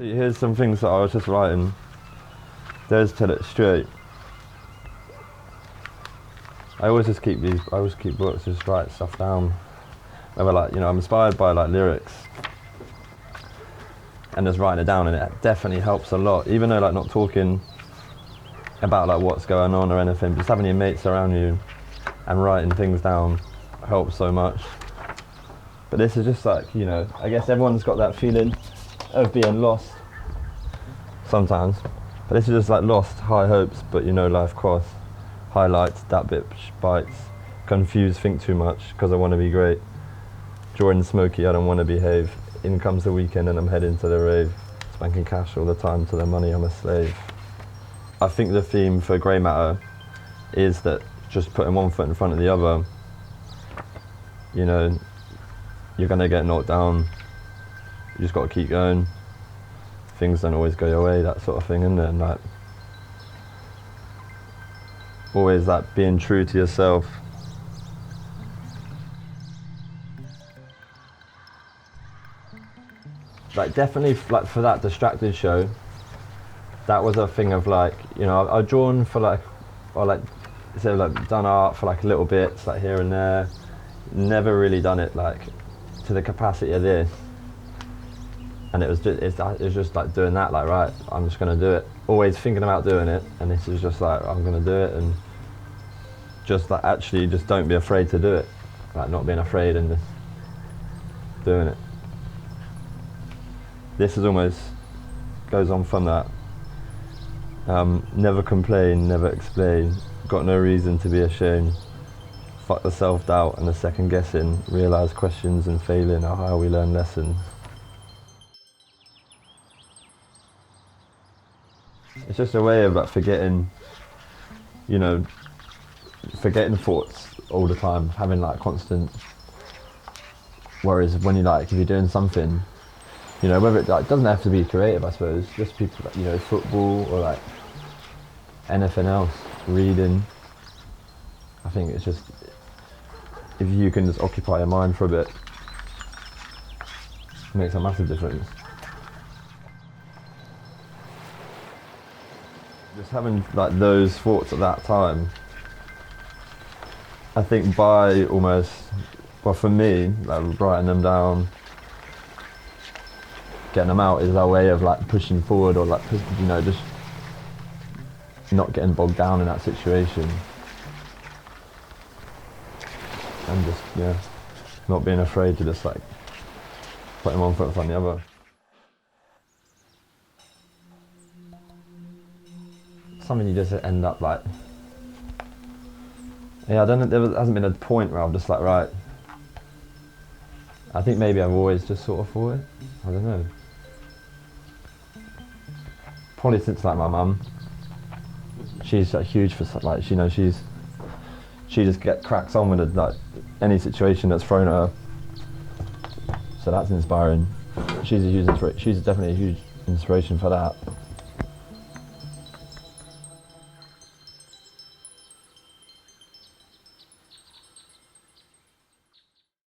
So here's some things that I was just writing. There's Tell It Straight. I always keep books, just write stuff down. Whether like, I'm inspired by like lyrics and just writing it down, and it definitely helps a lot. Even though like not talking about like what's going on or anything, just having your mates around you and writing things down helps so much. But this is just like, I guess everyone's got that feeling of being lost sometimes. But this is just like lost, high hopes, but life course. Highlights, that bit bites. Confused, think too much, because I want to be great. Jordan Smoky, I don't want to behave. In comes the weekend and I'm heading to the rave. Spanking cash all the time, to the money I'm a slave. I think the theme for Grey Matter is that just putting one foot in front of the other, you're going to get knocked down. You just got to keep going. Things don't always go your way, that sort of thing, isn't it? And like, always like being true to yourself. Like definitely like for that Distracted show, that was a thing of like, I've drawn for like, or like, so like done art for like little bits like here and there. Never really done it like to the capacity of this. And it was just like doing that, like, right, I'm just gonna do it. Always thinking about doing it, and this is just like, I'm gonna do it, and just like actually just don't be afraid to do it. Like not being afraid and just doing it. This is almost goes on from that. Never complain, never explain, got no reason to be ashamed. Fuck the self-doubt and the second guessing, realise questions and failing are how we learn lessons. It's just a way of like forgetting, forgetting thoughts all the time, having like constant worries when if you're doing something, whether it like, doesn't have to be creative, I suppose, just people like, football or like anything else, reading. I think it's just, if you can just occupy your mind for a bit, it makes a massive difference. Just having like those thoughts at that time, I think by almost, well for me, like writing them down, getting them out is our way of like pushing forward or like, just not getting bogged down in that situation. And just, not being afraid to just like put one foot in front of the other. Something you just end up like, I don't know, there hasn't been a point where I'm just like, right. I think maybe I've always just sort of thought it, I don't know. Probably since like my mum, she's like huge for like, she just cracks on with it, like any situation that's thrown at her. So that's inspiring. She's definitely a huge inspiration for that.